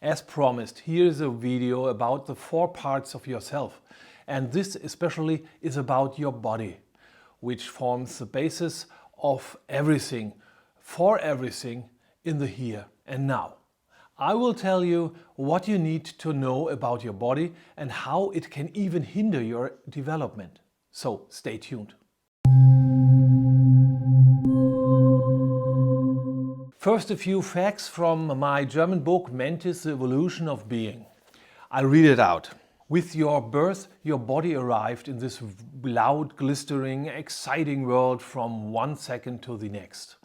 As promised, here is a video about the 4 parts of yourself. And this especially is about your body, which forms the basis of everything, for everything in the here and now. I will tell you what you need to know about your body and how it can even hinder your development. So stay tuned. First, a few facts from my German book Mentis, The Evolution of Being. I'll read it out. With your birth, your body arrived in this loud, glistering, exciting world from one second to the next.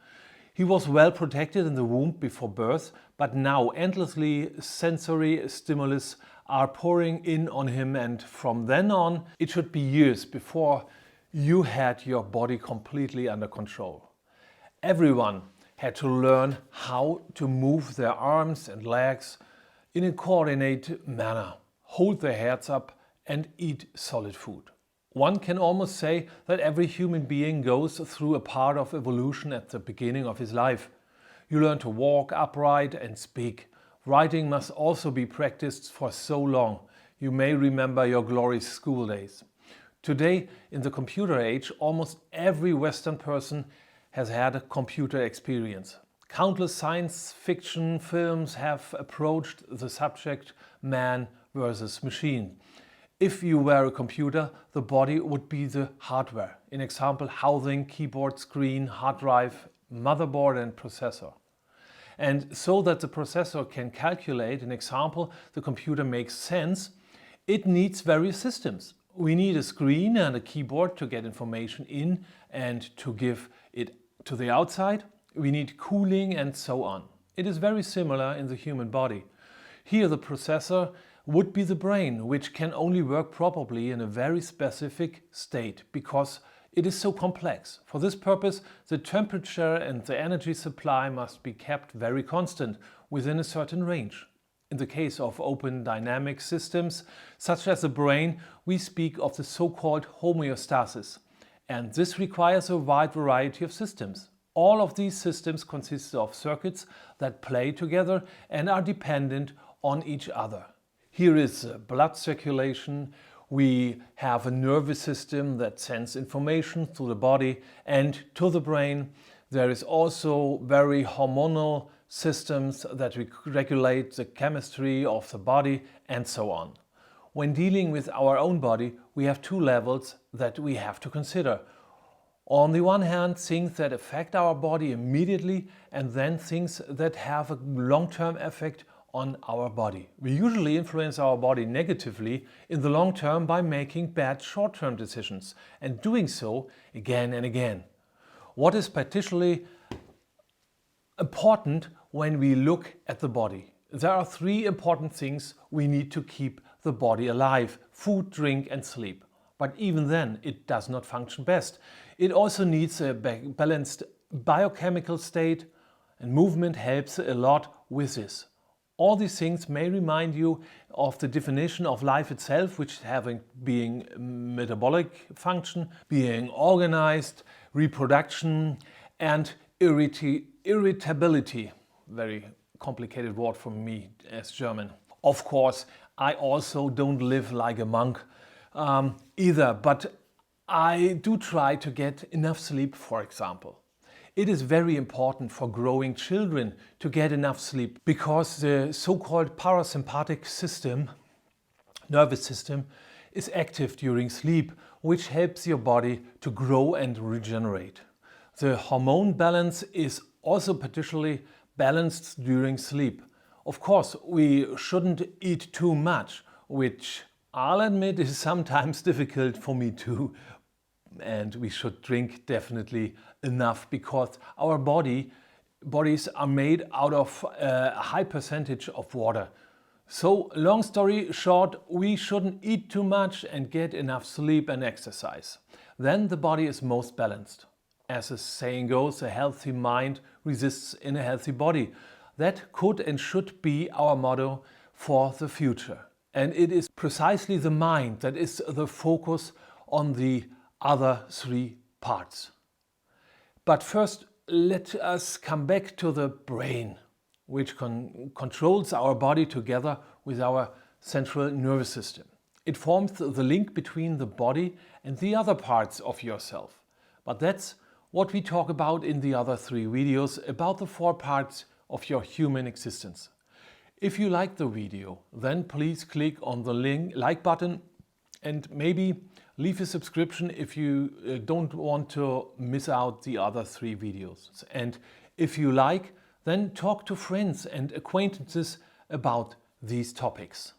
He was well protected in the womb before birth, but now endlessly sensory stimulus are pouring in on him, and from then on it should be years before you had your body completely under control. Everyone had to learn how to move their arms and legs in a coordinated manner, hold their heads up and eat solid food. One can almost say that every human being goes through a part of evolution at the beginning of his life. You learn to walk upright and speak. Writing must also be practiced for so long. You may remember your glorious school days. Today, in the computer age, almost every Western person has had a computer experience. Countless science fiction films have approached the subject man versus machine. If you were a computer, the body would be the hardware. In example, housing, keyboard, screen, hard drive, motherboard and processor. And so that the processor can calculate, in example, the computer makes sense, it needs various systems. We need a screen and a keyboard to get information in and to give it to the outside. We need cooling and so on. It is very similar in the human body. Here the processor would be the brain, which can only work properly in a very specific state because it is so complex. For this purpose, the temperature and the energy supply must be kept very constant within a certain range. In the case of open dynamic systems, such as the brain, we speak of the so-called homeostasis. And this requires a wide variety of systems. All of these systems consist of circuits that play together and are dependent on each other. Here is blood circulation. We have a nervous system that sends information to the body and to the brain. There is also very hormonal systems that regulate the chemistry of the body and so on. When dealing with our own body, we have 2 levels that we have to consider. On the one hand, things that affect our body immediately, and then things that have a long-term effect on our body. We usually influence our body negatively in the long term by making bad short-term decisions and doing so again and again. What is particularly important when we look at the body? There are 3 important things we need to keep the body alive: food, drink and sleep. But even then, it does not function best. It also needs a balanced biochemical state, and movement helps a lot with this. All these things may remind you of the definition of life itself, which being metabolic function, being organized, reproduction and irritability. Very complicated word for me as German. Of course, I also don't live like a monk either, but I do try to get enough sleep, for example. It is very important for growing children to get enough sleep because the so-called parasympathetic system, nervous system, is active during sleep, which helps your body to grow and regenerate. The hormone balance is also particularly balanced during sleep. Of course, we shouldn't eat too much, which I'll admit is sometimes difficult for me too. And we should drink definitely enough because our bodies are made out of a high percentage of water. So long story short, we shouldn't eat too much and get enough sleep and exercise. Then the body is most balanced. As the saying goes, a healthy mind resists in a healthy body. That could and should be our motto for the future. And it is precisely the mind that is the focus on the other 3 parts. But first, let us come back to the brain. which controls our body together with our central nervous system. It forms the link between the body and the other parts of yourself. But that's what we talk about in the other 3 videos about the 4 parts of your human existence. If you like the video, then please click on the like button and maybe leave a subscription if you don't want to miss out the other 3 videos. And if you like, then talk to friends and acquaintances about these topics.